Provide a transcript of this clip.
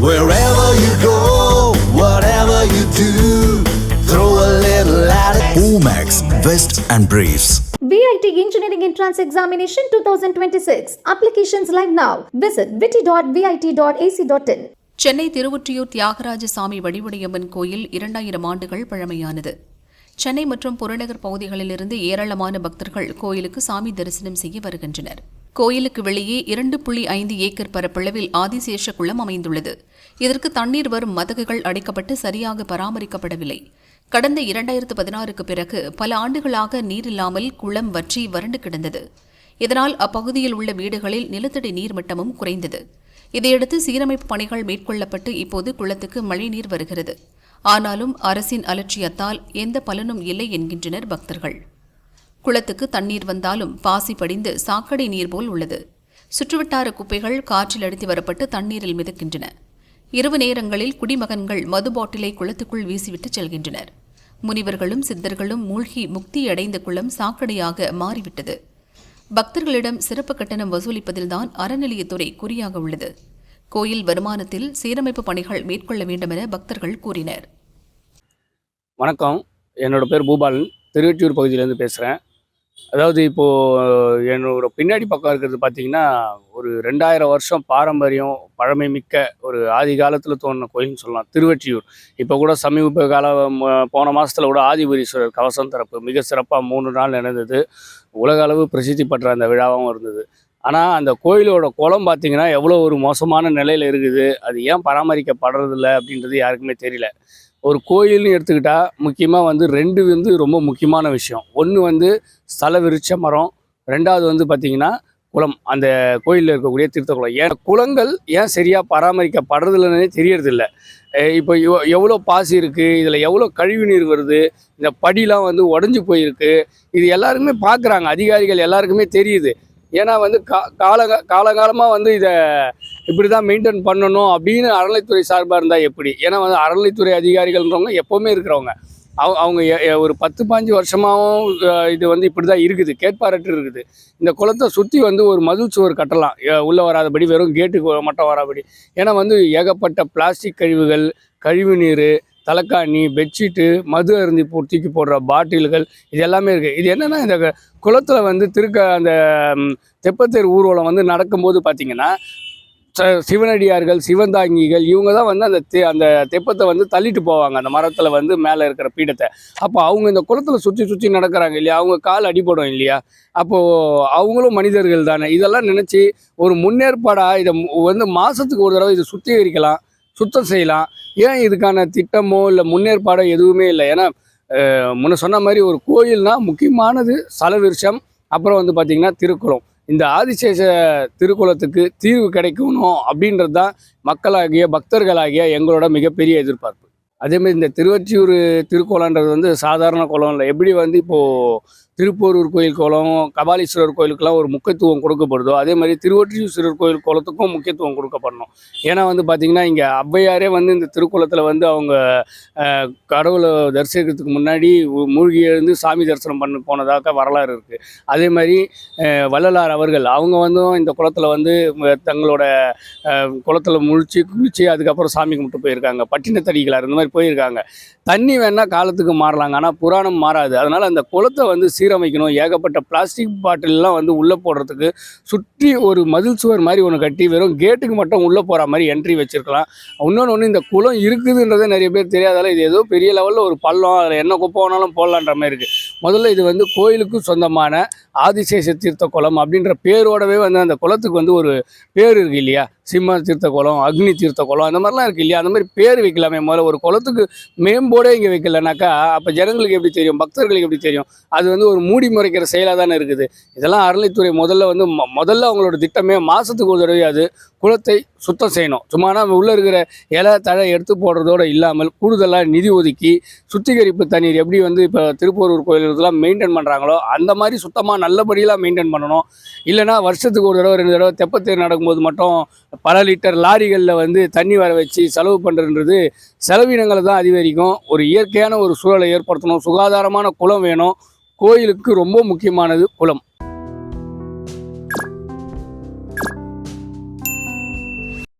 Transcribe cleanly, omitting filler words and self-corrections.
Wherever you go, whatever you do, throw a little at it. Omax, Vest and Briefs. VIT Engineering Entrance Examination 2026. Applications live now. Visit vit.vit.ac.in. Chennai Thiruvottiyur Thyagaraja சாமி வடிவுடையம்மன் கோயில் 2000 ஆண்டுகள் பழமையானது. சென்னை மற்றும் புறநகர் பகுதிகளிலிருந்து ஏராளமான பக்தர்கள் கோயிலுக்கு சாமி தரிசனம் செய்ய வருகின்றனர். கோயிலுக்கு வெளியே 2.5 ஏக்கர் பரப்பளவில் ஆதிசேஷ குளம் அமைந்துள்ளது. இதற்கு தண்ணீர் வரும் மதகுகள் அடைக்கப்பட்டு சரியாக பராமரிக்கப்படவில்லை. கடந்த 2016க்கு பிறகு பல ஆண்டுகளாக நீரில்லாமல் குளம் வற்றி வறண்டு கிடந்தது. இதனால் அப்பகுதியில் உள்ள வீடுகளில் நிலத்தடி நீர்மட்டமும் குறைந்தது. இதையடுத்து சீரமைப்பு பணிகள் மேற்கொள்ளப்பட்டு இப்போது குளத்துக்கு மழைநீர் வருகிறது. ஆனாலும் அரசின் அலட்சியத்தால் எந்த பலனும் இல்லை என்கின்றனர் பக்தர்கள். குளத்துக்கு தண்ணீர் வந்தாலும் பாசி படிந்து சாக்கடை நீர் போல் உள்ளது. சுற்றுவட்டார குப்பைகள் காற்றில் அடித்து வரப்பட்டு தண்ணீரில் மிதக்கின்றன. இரவு நேரங்களில் குடிமகன்கள் மது பாட்டிலை குளத்துக்குள் வீசிவிட்டு செல்கின்றனர். முனிவர்களும் சித்தர்களும் மூழ்கி முக்தியடைந்த குளம் சாக்கடையாக மாறிவிட்டது. பக்தர்களிடம் சிறப்பு கட்டணம் வசூலிப்பதில்தான் அறநிலையத்துறை குறியாக உள்ளது. கோயில் வருமானத்தில் சீரமைப்பு பணிகள் மேற்கொள்ள வேண்டும் என பக்தர்கள் கூறினர். வணக்கம், என்னோட பேர் பூபாலன், திருவொற்றியூர் பகுதியிலேருந்து பேசுகிறேன். அதாவது இப்போது என்னோட பின்னாடி பக்கம் இருக்கிறது பார்த்திங்கன்னா ஒரு 2000 வருஷம் பாரம்பரியம் பழமை மிக்க ஒரு ஆதி காலத்தில் தோன்றின கோயில்னு சொல்லலாம் திருவொற்றியூர். இப்போ கூட சமீப போன மாதத்தில் கூட ஆதிபுரீஸ்வரர் கவசம் திறப்பு மிக சிறப்பாக 3 நாள் நடந்தது. உலக அளவு பிரசித்தி பெற்ற அந்த விழாவும் இருந்தது. ஆனால் அந்த கோயிலோட குளம் பார்த்திங்கன்னா எவ்வளோ ஒரு மோசமான நிலையில் இருக்குது, அது ஏன் பராமரிக்கப்படுறதில்ல அப்படின்றது யாருக்குமே தெரியல. ஒரு கோயில்னு எடுத்துக்கிட்டால் முக்கியமாக 2 ரொம்ப முக்கியமான விஷயம். ஒன்று ஸ்தல விருட்ச மரம், 2வது பார்த்திங்கன்னா குளம், அந்த கோயிலில் இருக்கக்கூடிய தீர்த்த குளம். ஏன் குளங்கள் ஏன் சரியாக பராமரிக்கப்படுறதில்லன்னே தெரியறதில்ல. இப்போ எவ்வளோ பாசி இருக்குது, இதில் எவ்வளோ கழிவு நீர் வருது, இந்த படிலாம் உடஞ்சி போயிருக்கு, இது எல்லாருக்குமே பார்க்குறாங்க, அதிகாரிகள் எல்லாருக்குமே தெரியுது. ஏன்னா காலகாலமாக இதை இப்படி தான் மெயின்டைன் பண்ணணும் அப்படின்னு அறநிலைத்துறை சார்பாக இருந்தால் எப்படி? ஏன்னா அறநிலைத்துறை அதிகாரிகள்ன்றவங்க எப்போவுமே இருக்கிறவங்க, அவங்க ஒரு 10-15 வருஷமாகவும் இது இப்படி தான் இருக்குது, கேட்பாரட்டு இருக்குது. இந்த குளத்தை சுற்றி ஒரு மதில் சுவர் கட்டலாம், உள்ளே வராதபடி, வெறும் கேட்டுக்கு மட்டும் வராபடி. ஏன்னா ஏகப்பட்ட பிளாஸ்டிக் கழிவுகள், கழிவு நீர், தலைக்காணி, பெட்ஷீட்டு, மது அருந்தி பூர்த்திக்கு போடுற பாட்டில்கள், இது எல்லாமே இருக்குது. இது என்னென்னா இந்த குளத்தில் அந்த தெப்பத்தேர் ஊர்வலம் நடக்கும்போது பார்த்திங்கன்னா சிவனடியார்கள், சிவந்தாங்கிகள், இவங்க தான் அந்த தெப்பத்தை தள்ளிட்டு போவாங்க, அந்த மரத்தில் மேலே இருக்கிற பீடத்தை. அப்போ அவங்க இந்த குளத்தில் சுற்றி நடக்கிறாங்க இல்லையா, அவங்க கால் அடிபடும் இல்லையா, அப்போது அவங்களும் மனிதர்கள் தானே. இதெல்லாம் நினச்சி ஒரு முன்னேற்பாடாக இதை மாதத்துக்கு ஒரு தடவை இதை சுத்திகரிக்கலாம், சுத்தம் செய்யலாம். ஏன் இதுக்கான திட்டமோ இல்லை முன்னேற்பாடோ எதுவுமே இல்லை? ஏன்னா முன்ன சொன்ன மாதிரி ஒரு கோயில்னால் முக்கியமானது ஸ்தலவிருட்சம், அப்புறம் பார்த்திங்கன்னா திருக்குளம். இந்த ஆதிசேஷ திருக்குளத்துக்கு தீர்வு கிடைக்கணும் அப்படின்றது தான் மக்களாகிய பக்தர்களாகிய எங்களோட மிகப்பெரிய எதிர்பார்ப்பு. அதேமாதிரி இந்த திருவொற்றியூர் திருக்குளன்றது சாதாரண குளம் இல்லை. எப்படி இப்போது திருப்போரூர் கோயில் குளம், கபாலீஸ்வரர் கோயிலுக்கெல்லாம் ஒரு முக்கியத்துவம் கொடுக்கப்படுதோ, அதே மாதிரி திருவொற்றியூர் கோயில் குளத்துக்கும் முக்கியத்துவம் கொடுக்கப்படணும். ஏன்னா பார்த்திங்கன்னா இங்கே ஔவையாரே இந்த திருக்குளத்தில் அவங்க கடவுளை தரிசிக்கிறதுக்கு முன்னாடி மூழ்கி எழுந்து சாமி தரிசனம் பண்ண போனதாக வரலாறு இருக்குது. அதே மாதிரி வள்ளலார் அவர்கள் அவங்க இந்த குளத்தில் தங்களோட குளத்தில் குளித்து அதுக்கப்புறம் சாமி கும்பிட்டு போயிருக்காங்க. பட்டினத்தடிகளார் இந்த மாதிரி போயிருக்காங்க. தண்ணி வேணால் காலத்துக்கு மாறலாங்க, ஆனால் புராணம் மாறாது. அதனால் அந்த குளத்தை சீரமைக்கணும். ஏகப்பட்ட பிளாஸ்டிக் பாட்டிலெலாம் உள்ளே போடுறதுக்கு சுற்றி ஒரு மதில் சுவர் மாதிரி ஒன்று கட்டி வெறும் கேட்டுக்கு மட்டும் உள்ளே போகிற மாதிரி என்ட்ரி வச்சுருக்கலாம். இன்னொன்று இந்த குளம் இருக்குதுன்றதே நிறைய பேர் தெரியாதால இது ஏதோ பெரிய லெவலில் ஒரு பள்ளம், அதில் என்ன குப்பை வேணாலும் போடலான்ற மாதிரி இருக்குது. முதல்ல இது கோயிலுக்கு சொந்தமான ஆதிசேஷ தீர்த்த குளம் அப்படின்ற பேரோடவே அந்த குளத்துக்கு ஒரு பேர் இருக்குது இல்லையா, சிம்ம தீர்த்த குளம், அக்னி தீர்த்த குளம், அந்த மாதிரிலாம் இருக்குது இல்லையா. அந்த மாதிரி பேர் வைக்கலாமே. முதல்ல ஒரு குளத்துக்கு மேம்போடே இங்கே வைக்கலனாக்கா அப்போ ஜனங்களுக்கு எப்படி தெரியும், பக்தர்களுக்கு எப்படி தெரியும்? அது ஒரு மூடி முறைக்கிற செயலாக தானே இருக்குது. இதெல்லாம் அறநிலைத்துறை முதல்ல அவங்களோட திட்டமே மாதத்துக்கு ஒரு தடவை அது குளத்தை சுத்தம் செய்யணும். சும்மானா உள்ளே இருக்கிற இலை தழை எடுத்து போடுறதோடு இல்லாமல் கூடுதலாக நிதி ஒதுக்கி சுத்திகரிப்பு தண்ணீர் எப்படி இப்போ திருப்போரூர் கோயிலுக்கெல்லாம் மெயின்டைன் பண்ணுறாங்களோ அந்த மாதிரி சுத்தமாக நல்லபடியெல்லாம் மெயின்டைன் பண்ணணும். இல்லைனா வருஷத்துக்கு ஒரு தடவை 2 தடவை தெப்பத்தேர் நடக்கும்போது மட்டும் பல லிட்டர் லாரிகளில் தண்ணி வர வச்சு செலவு பண்ணுறதுன்றது செலவினங்களை தான் அதிகரிக்கும். ஒரு இயற்கையான ஒரு சூழலை ஏற்படுத்தணும். சுகாதாரமான குளம் வேணும். கோயிலுக்கு ரொம்ப முக்கியமானது குளம்.